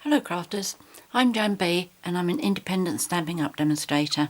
Hello crafters, I'm JanB and I'm an independent Stampin' Up demonstrator.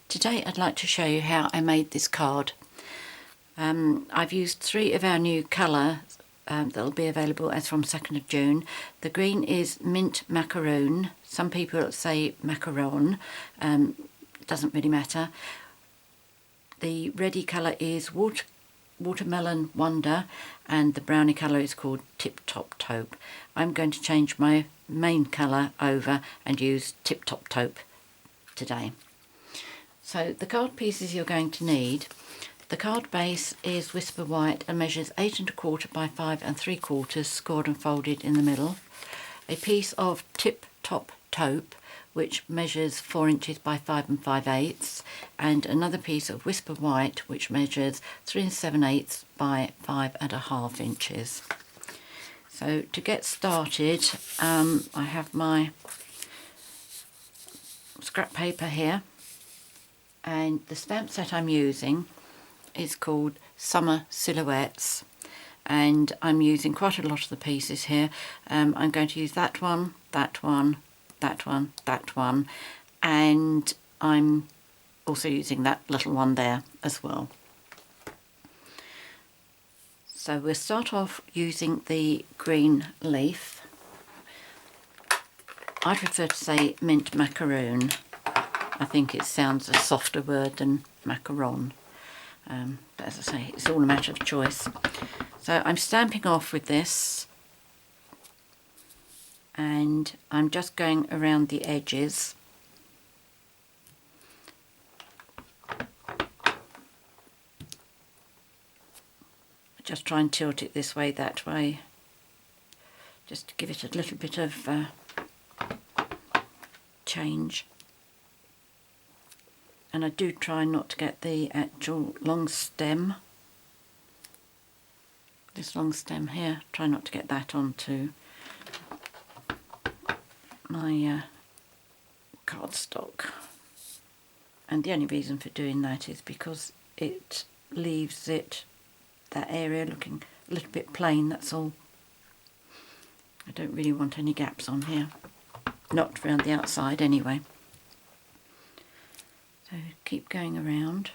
Today I'd like to show you how I made this card. I've used 3 of our new colours that'll be available as from 2nd of June. The green is Mint Macaroon, some people say Macaron, doesn't really matter. The reddy colour is Watermelon Wonder, and the brownie colour is called Tip Top Taupe. I'm going to change my main colour over and use Tip Top Taupe today. So the card pieces you're going to need: the card base is Whisper White and measures 8 1/4 by 5 3/4, scored and folded in the middle. A piece of Tip Top Taupe which measures 4 inches by 5 5/8, and another piece of Whisper White which measures 3 7/8 by 5 1/2 inches. So to get started, I have my scrap paper here, and the stamp set I'm using is called Summer Silhouettes, and I'm using quite a lot of the pieces here. I'm going to use that one, that one, that one, that one, and I'm also using that little one there as well. So we'll start off using the green leaf. I prefer to say Mint Macaroon. I think it sounds a softer word than macaron. But as I say, it's all a matter of choice. So I'm stamping off with this, and I'm just going around the edges. Just try and tilt it this way, that way, just to give it a little bit of change. And I do try not to get the actual long stem, this long stem here, try not to get that onto my cardstock. And the only reason for doing that is because it leaves that area looking a little bit plain, that's all. I don't really want any gaps on here, not around the outside anyway. So keep going around.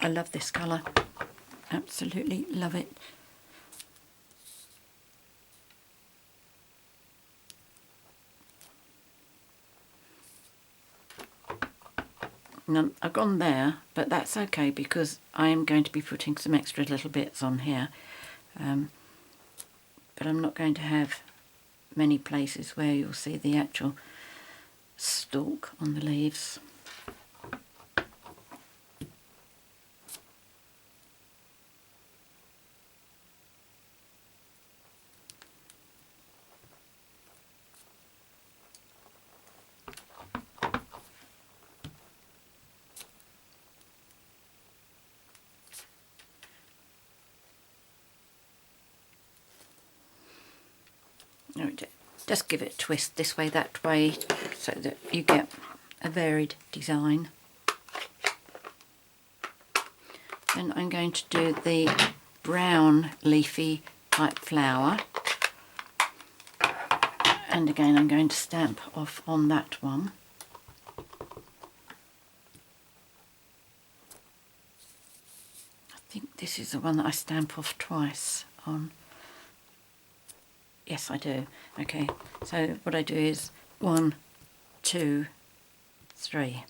I love this colour, absolutely love it. Now, I've gone there, but that's okay because I am going to be putting some extra little bits on here. But I'm not going to have many places where you'll see the actual stalk on the leaves. Just give it a twist this way, that way, so that you get a varied design. Then I'm going to do the brown leafy type flower, and again I'm going to stamp off on that one. I think this is the one that I stamp off twice on. Yes, I do. Okay, so what I do is 1, 2, 3.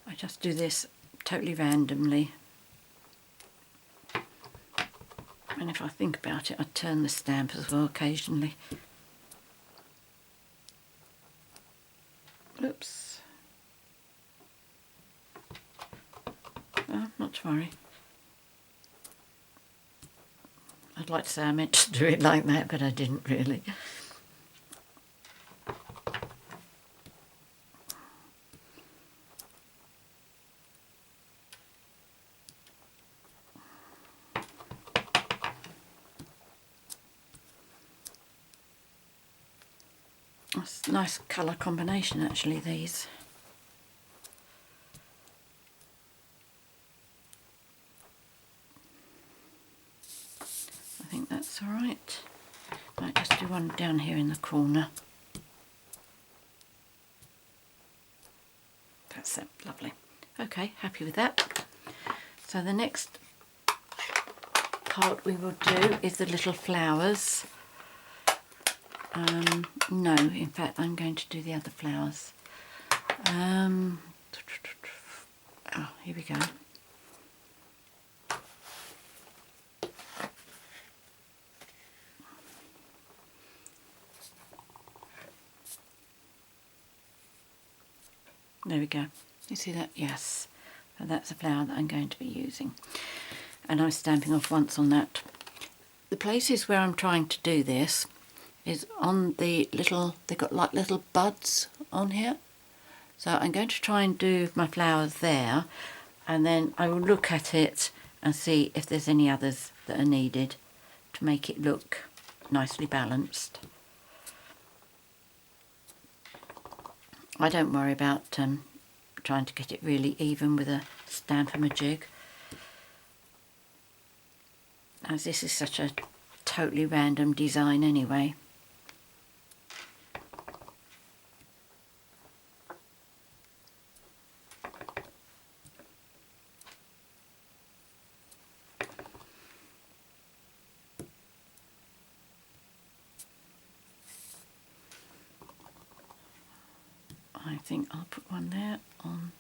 I just do this totally randomly. And if I think about it, I turn the stamp as well occasionally. Oops. Oh, not to worry. I'd like to say I meant to do it like that, but I didn't really. Nice colour combination actually, these. I think that's alright. Might just do one down here in the corner. That's it, lovely. Okay, happy with that. So the next part we will do is the little flowers. No, in fact I'm going to do the other flowers. Oh, here we go. There we go. You see that? Yes. So that's a flower that I'm going to be using. And I'm stamping off once on that. The places where I'm trying to do this is on the little, they've got like little buds on here. So I'm going to try and do my flowers there, and then I will look at it and see if there's any others that are needed to make it look nicely balanced. I don't worry about trying to get it really even with a Stamp-a-ma-jig, as this is such a totally random design anyway. I think I'll put one there on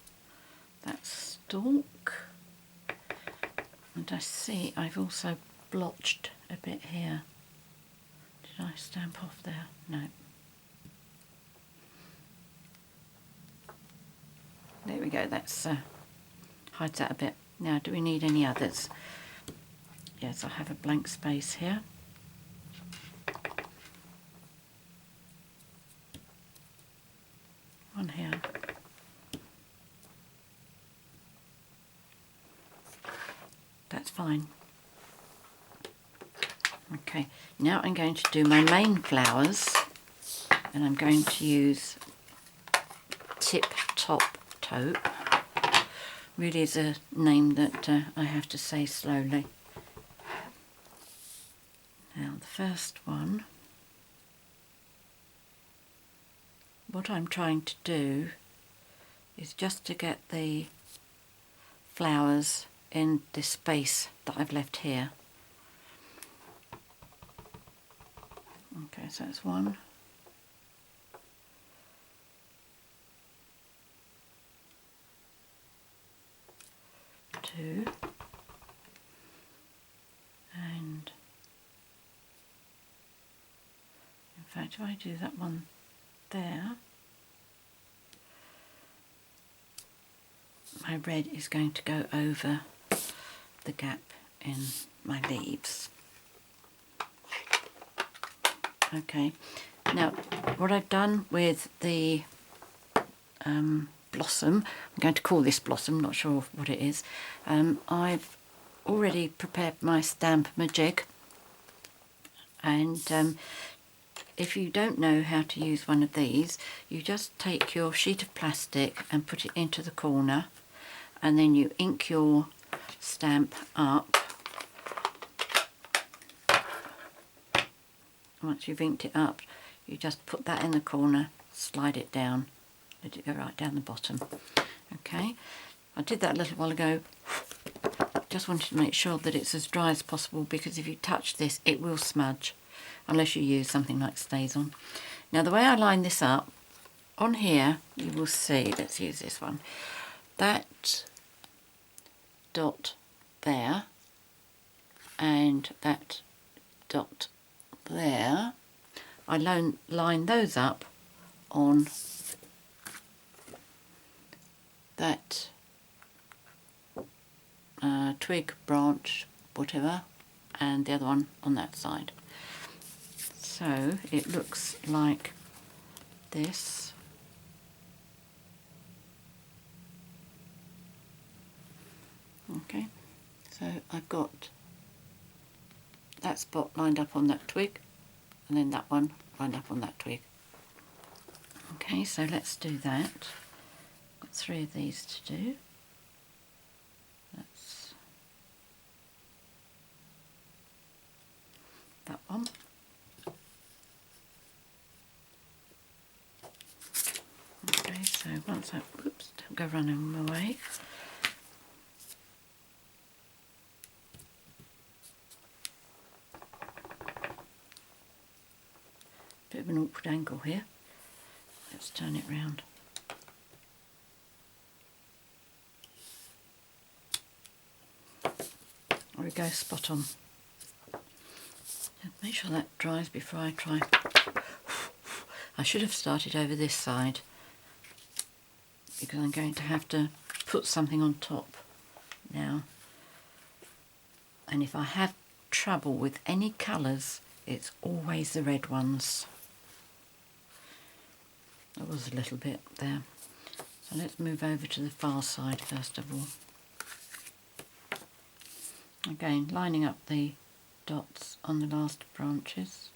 that stalk. And I see I've also blotched a bit here. Did I stamp off there? No. There we go, that's hides that a bit. Now, do we need any others? Yes, I have a blank space here. One here. That's fine. Okay, now I'm going to do my main flowers, and I'm going to use Tip Top Taupe. Really is a name that I have to say slowly. Now the first one, what I'm trying to do is just to get the flowers in this space that I've left here. Okay, so that's one. Two. And in fact, if I do that one there, my red is going to go over the gap in my leaves. Okay, now what I've done with the blossom, I'm going to call this blossom, not sure what it is, I've already prepared my Stamp-a-ma-jig, and if you don't know how to use one of these, you just take your sheet of plastic and put it into the corner, and then you ink your stamp up. Once you've inked it up, you just put that in the corner, slide it down, let it go right down the bottom. Okay, I did that a little while ago. Just wanted to make sure that it's as dry as possible, because if you touch this it will smudge unless you use something like STAYS-on. Now the way I line this up, on here you will see, let's use this one, that dot there and that dot there, I line those up on that twig, branch, whatever, and the other one on that side. So it looks like this. Okay, so I've got that spot lined up on that twig, and then that one lined up on that twig. Okay, so let's do that. Got 3 of these to do. That's that one. Okay, so once I, oops, don't go running away. Bit of an awkward angle here. Let's turn it round. There we go, spot on. Make sure that dries before I try. I should have started over this side because I'm going to have to put something on top now. And if I have trouble with any colours, it's always the red ones. That was a little bit there. So let's move over to the far side first of all. Again, lining up the dots on the last branches.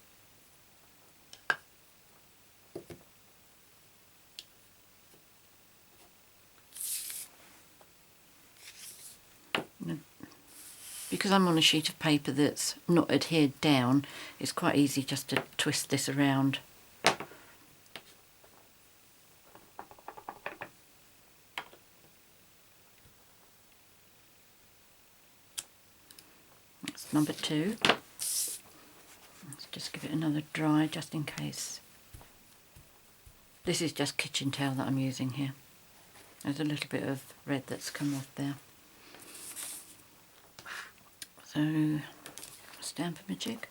Because I'm on a sheet of paper that's not adhered down, it's quite easy just to twist this around. That's number 2. Let's just give it another dry just in case. This is just kitchen towel that I'm using here. There's a little bit of red that's come off there. So, Stamp-a-ma-jig.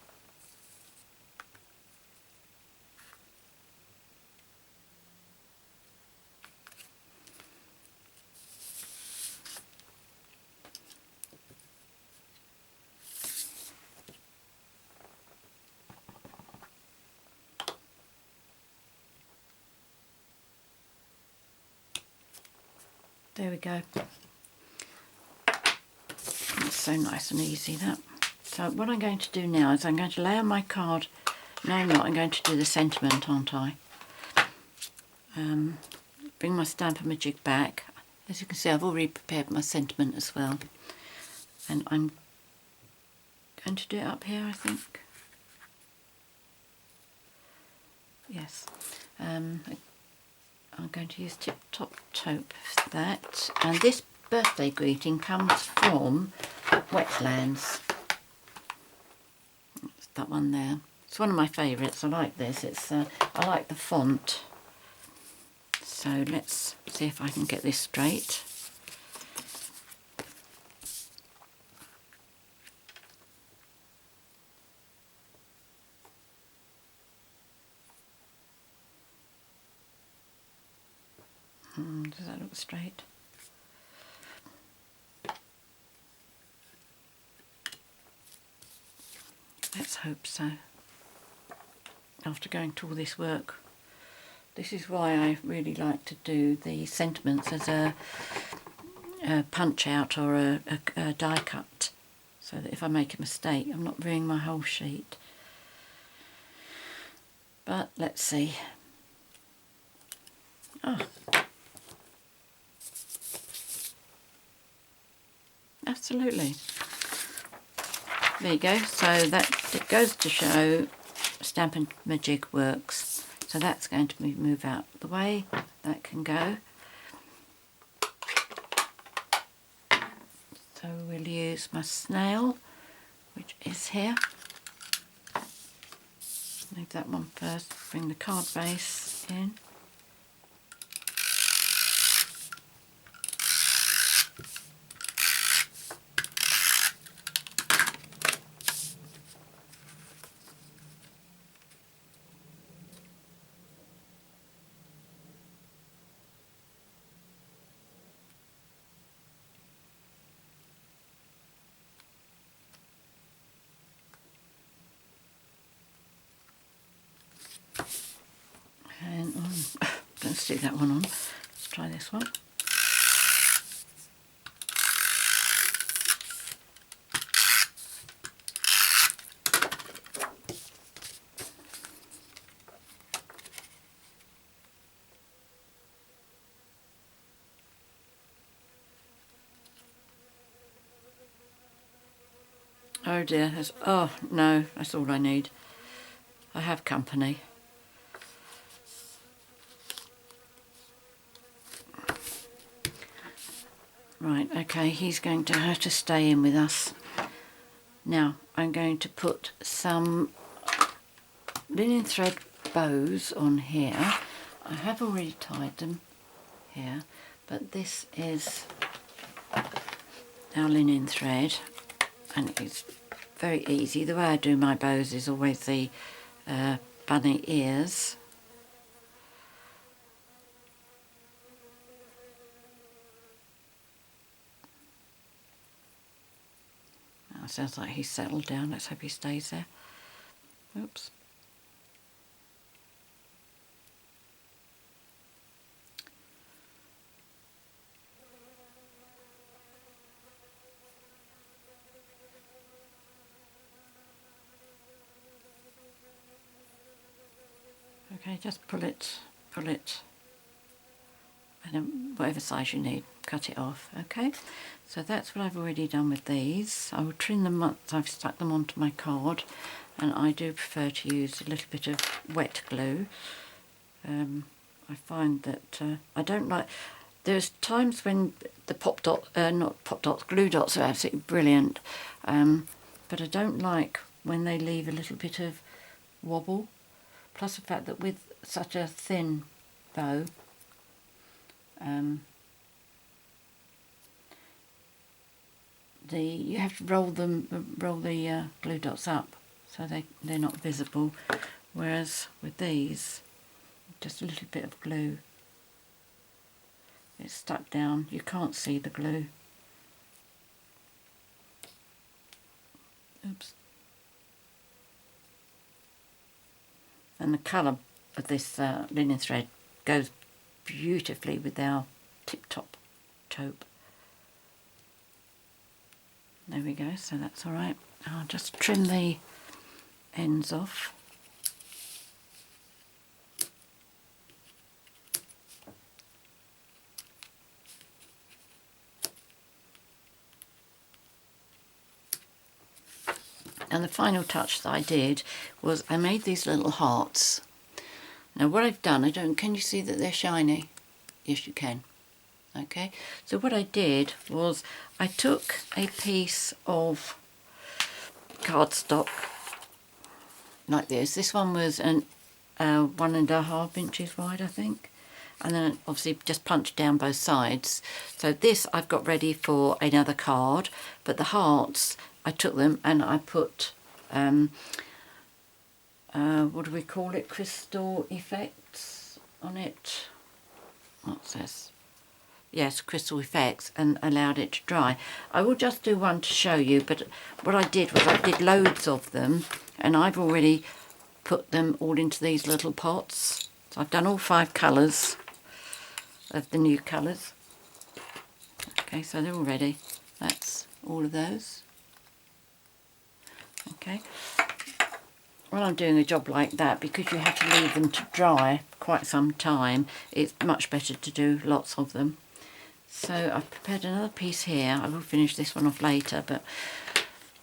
There we go. It's so nice and easy, that. So what I'm going to do now is I'm going to lay on my card. No, I'm not. I'm going to do the sentiment, aren't I? Bring my Stamp-a-ma-jig back. As you can see, I've already prepared my sentiment as well. And I'm going to do it up here, I think. Yes. I'm going to use Tip Top Taupe for that. And this birthday greeting comes from Wetlands. It's that one there. It's one of my favourites. I like this. It's I like the font. So let's see if I can get this straight. Does that look straight? Let's hope so. After going to all this work. This is why I really like to do the sentiments as a punch out or a die cut, so that if I make a mistake I'm not ruining my whole sheet. But let's see. Oh. Absolutely. There you go. So that it goes to show Stamp-a-ma-jig works. So that's going to move out the way. That can go. So we'll use my snail, which is here. Move that one first. Bring the card base in. And let's stick that one on. Let's try this one. Oh dear, oh no, that's all I need. I have company. Right, okay, he's going to have to stay in with us. Now, I'm going to put some linen thread bows on here. I have already tied them here, but this is our linen thread, and it's very easy. The way I do my bows is always the bunny ears. Now, it sounds like he's settled down. Let's hope he stays there. Oops. Okay, just pull it, and then whatever size you need, cut it off. Okay, so that's what I've already done with these. I will trim them once I've stuck them onto my card, and I do prefer to use a little bit of wet glue. I find that I don't like, there's times when the glue dots are absolutely brilliant, but I don't like when they leave a little bit of wobble. Plus the fact that with such a thin bow, you have to roll the glue dots up so they're not visible. Whereas with these, just a little bit of glue, it's stuck down. You can't see the glue. Oops. And the colour of this linen thread goes beautifully with our tip-top taupe. There we go, so that's alright. I'll just trim the ends off. And the final touch that I did was I made these little hearts. Now what I've done, can you see that they're shiny? Yes, you can. Okay, so what I did was I took a piece of cardstock like this. This one was 1.5 inches wide, I think. And then obviously just punched down both sides. So this I've got ready for another card, but the hearts, I took them and I put, what do we call it, crystal effects on it. What's this? Yes, crystal effects, and allowed it to dry. I will just do one to show you, but what I did was I did loads of them, and I've already put them all into these little pots. So I've done all 5 colours of the new colours. Okay, so they're all ready. That's all of those. Okay, when I'm doing a job like that, because you have to leave them to dry quite some time, it's much better to do lots of them. So I've prepared another piece here. I will finish this one off later, but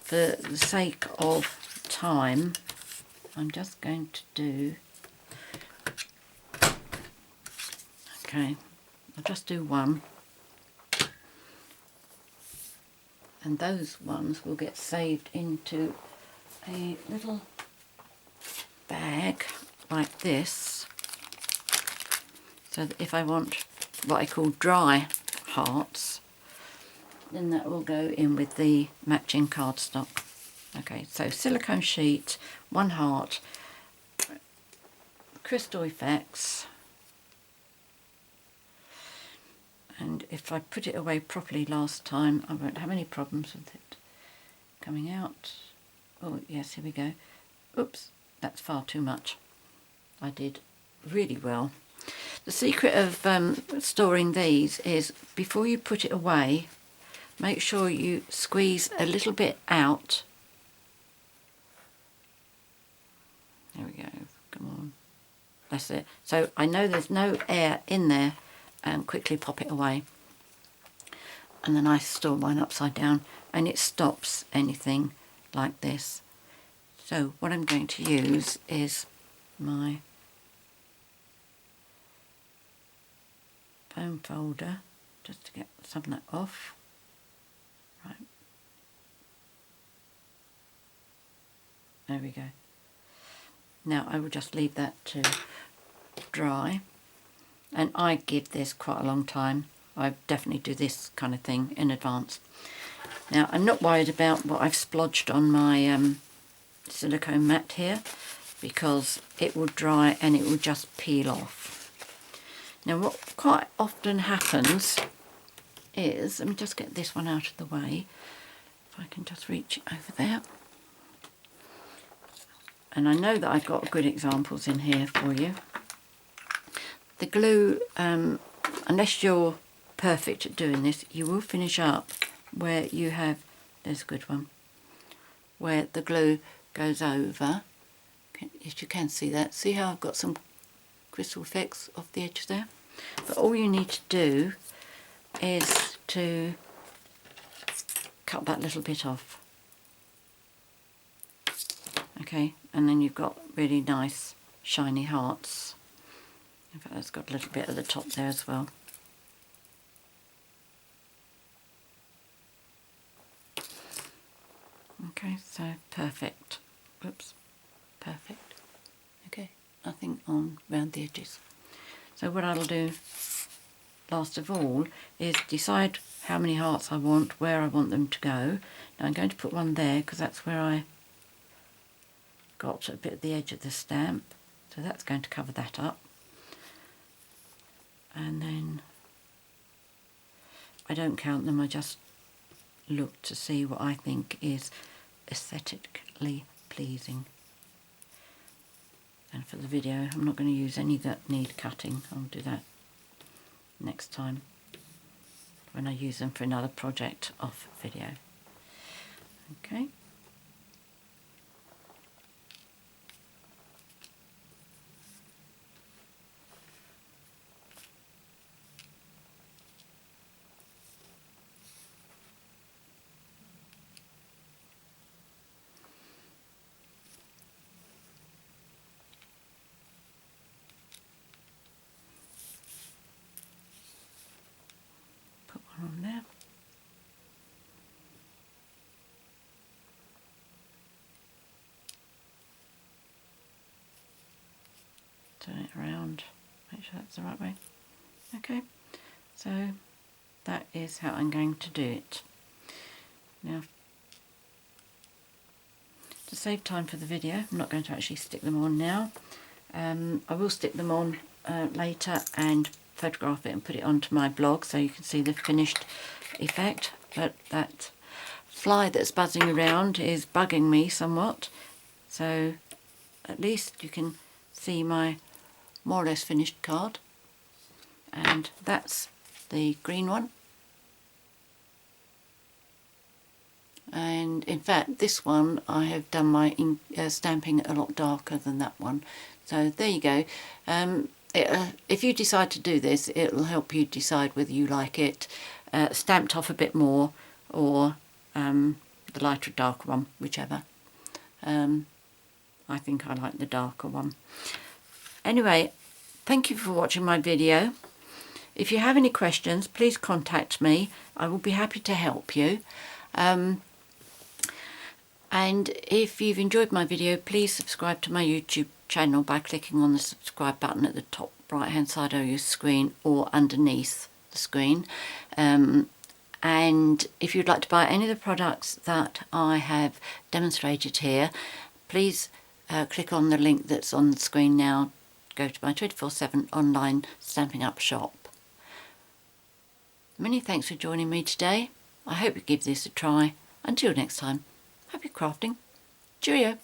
for the sake of time, I'm just going to do, okay, I'll just do one. And those ones will get saved into a little bag like this, so that if I want what I call dry hearts, then that will go in with the matching cardstock. Okay, so silicone sheet, 1 heart, crystal effects, and if I put it away properly last time, I won't have any problems with it coming out. Oh yes, here we go. Oops, that's far too much. I did really well. The secret of storing these is, before you put it away, make sure you squeeze a little bit out. There we go, come on. That's it. So I know there's no air in there, and quickly pop it away. And then I store mine upside down, and it stops anything like this. So what I'm going to use is my foam folder just to get some of that off. Right. There we go. Now I will just leave that to dry, and I give this quite a long time. I definitely do this kind of thing in advance. Now I'm not worried about what I've splodged on my silicone mat here, because it will dry and it will just peel off. Now what quite often happens is, let me just get this one out of the way, if I can just reach over there. And I know that I've got good examples in here for you. The glue, unless you're perfect at doing this, you will finish up where you have, there's a good one, where the glue goes over. If you can see that, see how I've got some crystal effects off the edge there? But all you need to do is to cut that little bit off. Okay, and then you've got really nice shiny hearts. In fact, that's got a little bit at the top there as well. Okay, so perfect. Oops, perfect. Okay, nothing on round the edges. So what I'll do last of all is decide how many hearts I want, where I want them to go. Now I'm going to put one there because that's where I got a bit at the edge of the stamp, so that's going to cover that up. And then I don't count them, I just look to see what I think is aesthetically pleasing. And for the video, I'm not going to use any that need cutting. I'll do that next time when I use them for another project off video. Okay. On there. Turn it around, make sure that's the right way. Okay, so that is how I'm going to do it. Now, to save time for the video, I'm not going to actually stick them on now. I will stick them on later and photograph it and put it onto my blog so you can see the finished effect, but that fly that's buzzing around is bugging me somewhat, so at least you can see my more or less finished card. And that's the green one, and in fact this one I have done my stamping a lot darker than that one, so there you go. If you decide to do this, it will help you decide whether you like it stamped off a bit more or the lighter or darker one, whichever. I think I like the darker one. Anyway, thank you for watching my video. If you have any questions, please contact me. I will be happy to help you. And if you've enjoyed my video, please subscribe to my YouTube channel by clicking on the subscribe button at the top right hand side of your screen or underneath the screen. And if you'd like to buy any of the products that I have demonstrated here, please click on the link that's on the screen now. Go to my 24/7 online Stampin' Up shop. Many thanks for joining me today. I hope you give this a try. Until next time, happy crafting. Cheerio.